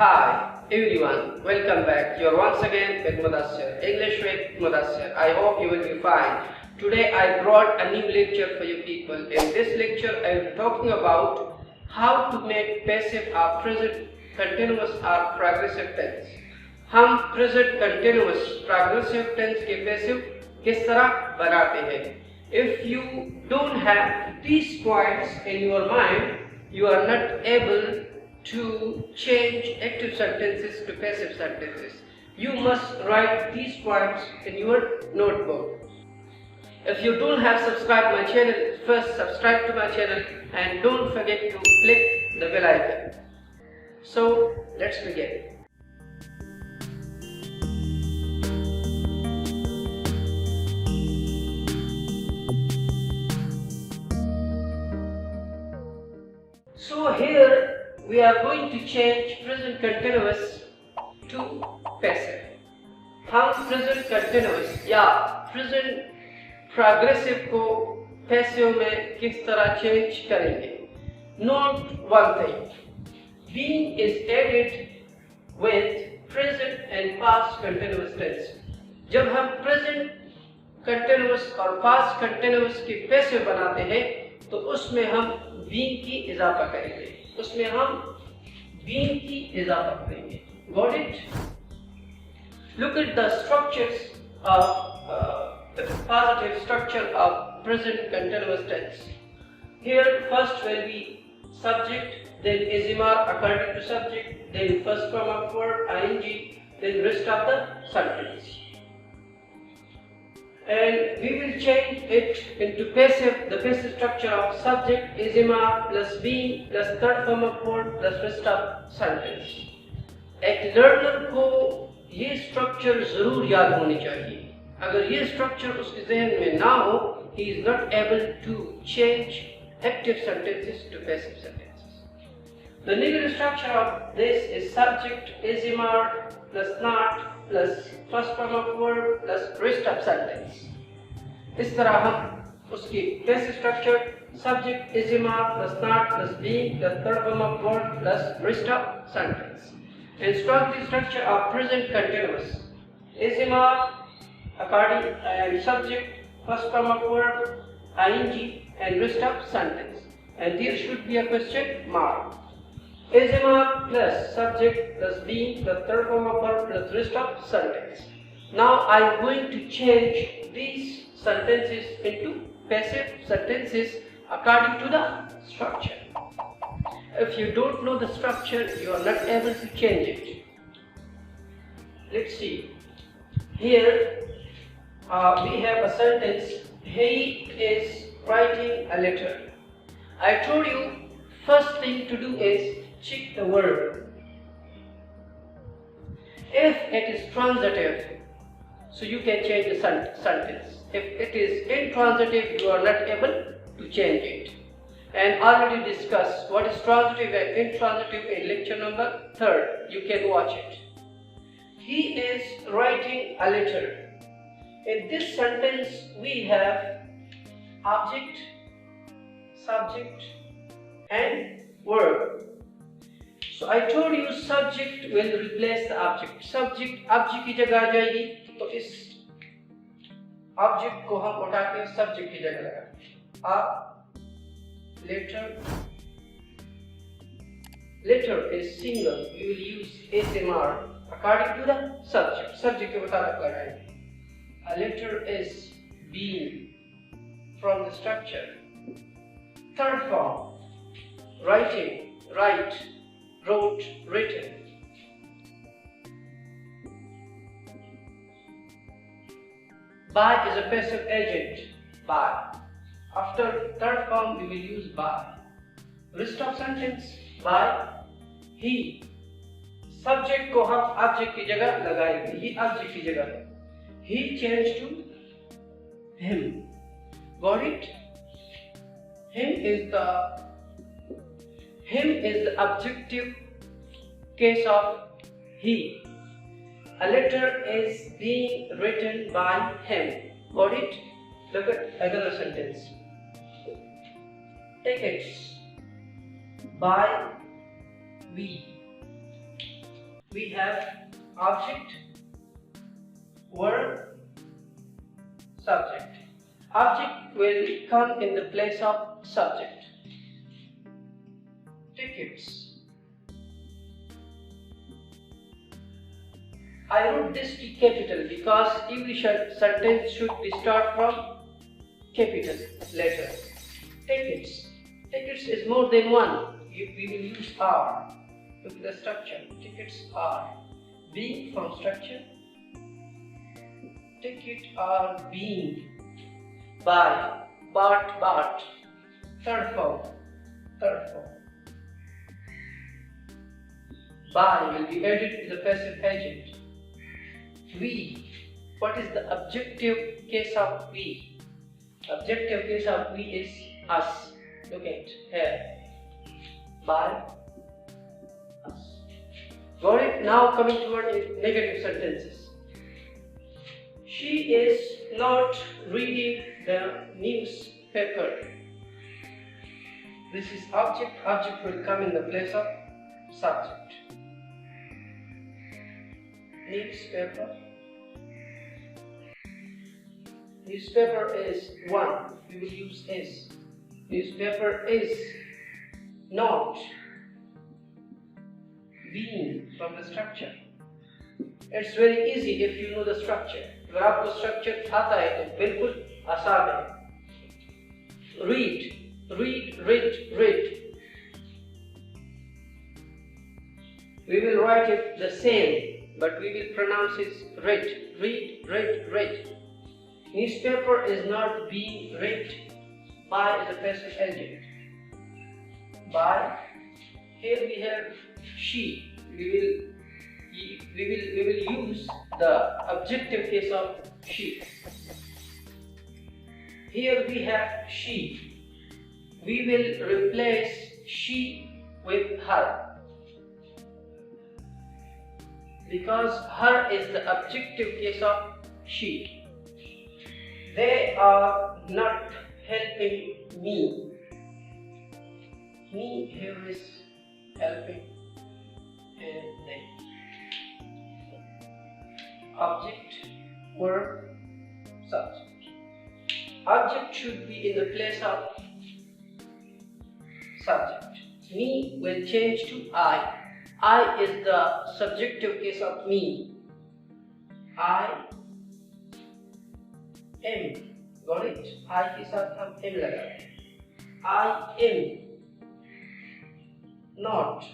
Hi everyone, welcome back. You are once again with Mudassir, English with Mudassir. I hope you will be fine. Today I brought a new lecture for you people. In this lecture I will be talking about how to make passive or present continuous or progressive tense. हम present continuous progressive tense के passive किस तरह बनाते हैं? If you don't have these points in your mind, you are not able to change active sentences to passive sentences. You must write these points in your notebook. If you don't have subscribed my channel, first subscribe to my channel and don't forget to click the bell icon. So let's begin. So here we are going to change present continuous to passive. हम present continuous या present progressive को passive में किस तरह change करेंगे? Note one thing. Being is added with present and past continuous tense. जब हम present continuous और past continuous की passive बनाते हैं तो उसमें हम being की इजाफा करेंगे. उसमें हम being की इजाफा करेंगे. Got it? Look at the structures of the positive structure of present continuous tense. Here first will be subject, then ismar according to subject, then first form of verb ing, then rest of the sentence. And we will change it into passive, the passive structure of subject, ismar plus being plus third form of verb plus rest of sentence. एक learner को ये structure जरूर याद होनी चाहिए. अगर ये structure उसके जहन में ना हो, he is not able to change active sentences to passive sentences. The legal structure of this is subject, ismar plus not plus first form of verb plus rest of sentence. इस तरह हम उसकी passive structure subject, ismar plus not plus being plus third form of verb plus rest of sentence. And transitive structure of present continuous, ismar according and subject, first form of verb ing and rest of sentence. And there should be a question mark. Ismar plus subject plus being plus third form of verb plus rest of sentence. Now I am going to change these sentences into passive sentences according to the structure. If you don't know the structure, you are not able to change it. Let's see. Here we have a sentence. He is writing a letter. I told you first thing to do is check the verb. If it is transitive, so you can change the sentence. If it is intransitive, you are not able to change it. And already discussed what is transitive and intransitive in lecture number 3. You can watch it. He is writing a letter. In this sentence we have object, subject and verb. So I told you subject will replace the object. Subject object की जगह आ जाएगी, तो इस object को हम उठा के subject की जगह लगाएंगे. Letter is single. We will use SMR according to the subject. Subject के मुताबिक लगाएंगे. A letter is being from the structure. Third form, writing, write, wrote, written. By is a passive agent. By. After third form we will use by. Rest of sentence by he. Subject को हम object की जगह लगाएंगे. He object की जगह है. He changed to him. Got it? Him is the objective case of he. A letter is being written by him. Got it? Look at another sentence. Tickets by we. we have object, verb, subject. Object will come in the place of subject. Tickets. I wrote this T capital because every sentence should be start from capital letter. Tickets. Tickets is more than one. We will use are. Look at the structure. Tickets are. Being from structure. Ticket are being. By. Bought. Third form. By will be added to the passive agent. We. What is the objective case of we? Objective case of we is us. Look at here. By us. Got it? Now coming toward negative sentences. She is not reading the newspaper. This is object. Object will come in the place of subject. Newspaper. Newspaper is one. We will use is. Newspaper is not being from the structure. It's very easy if you know the structure. अगर आपको structure आता है तो बिल्कुल आसान है. Read. We will write it the same, but we will pronounce it read. Newspaper is not being read by the passive agent. By. Here we have she. We will use the objective case of she. Here we have she. We will replace she with her, because her is the objective case of she. They are not helping me. Me here is helping, and they. Object, verb, subject. Object should be in the place of subject. Me will change to I. I is the subjective case of me. I am. Got it? I के साथ हम am लगाते. I am not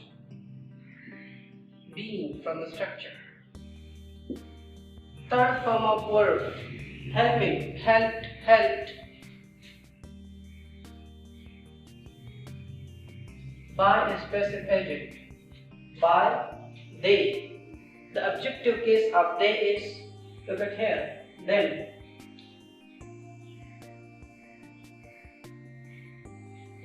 being from the structure. Third form of verb, helping, helped. By a passive agent. By, they. The objective case of they is, look at here, them.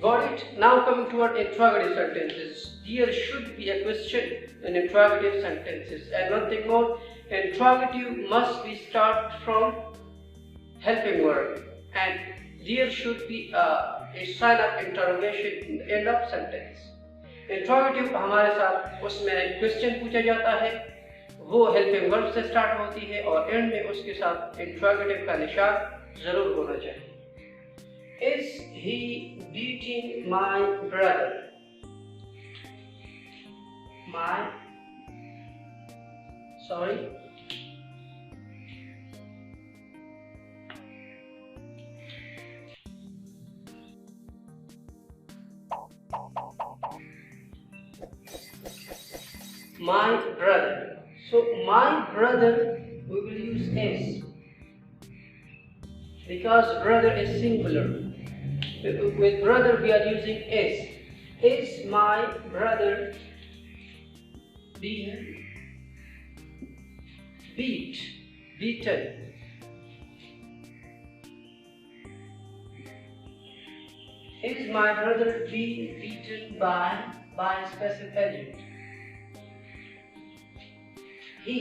Got it? Now coming toward interrogative sentences. There should be a question in interrogative sentences. And one thing more, interrogative must be start from helping verb. And there should be a sign of interrogation in the end of sentence. Interrogative हमारे साथ उसमें question पूछा जाता है, वो helping verb से start होती है और end में उसके साथ interrogative का निशान जरूर होना चाहिए. Is he beating my brother? My brother. So my brother we will use is, because brother is singular. With brother we are using is. Is my brother being beaten? Is my brother being beaten by a specific agent? He.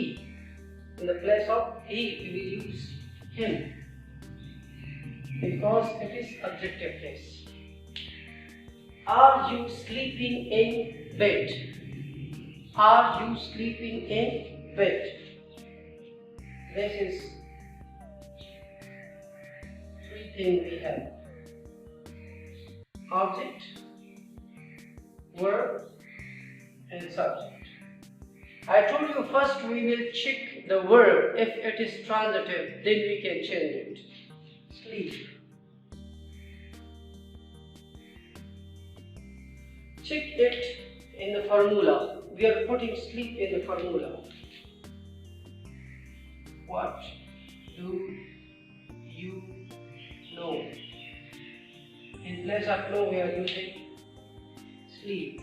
In the place of he we will use him, because it is objective case. Are you sleeping in bed? Are you sleeping in bed? This is three things we have: object, verb, and subject. I told you first we will check the verb. If it is transitive, then we can change it. Sleep. Check it in the formula. We are putting sleep in the formula. What do you know? In place of know, we are using sleep.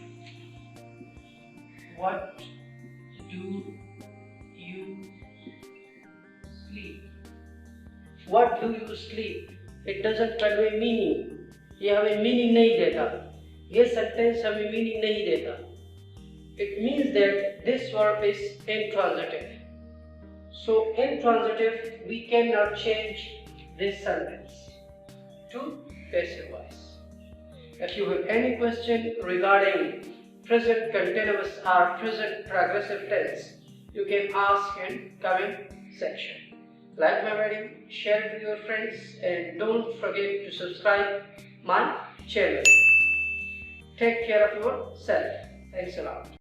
What do you sleep? What do you sleep? It doesn't convey meaning. ये हमें meaning नहीं देता. ये sentence हमें meaning नहीं देता. It means that this verb is intransitive. So intransitive, we cannot change this sentence to passive voice. If you have any question regarding present continuous or present progressive tense, you can ask in comment section. Like my video, share it with your friends, and don't forget to subscribe my channel. Take care of yourself. Thanks a lot.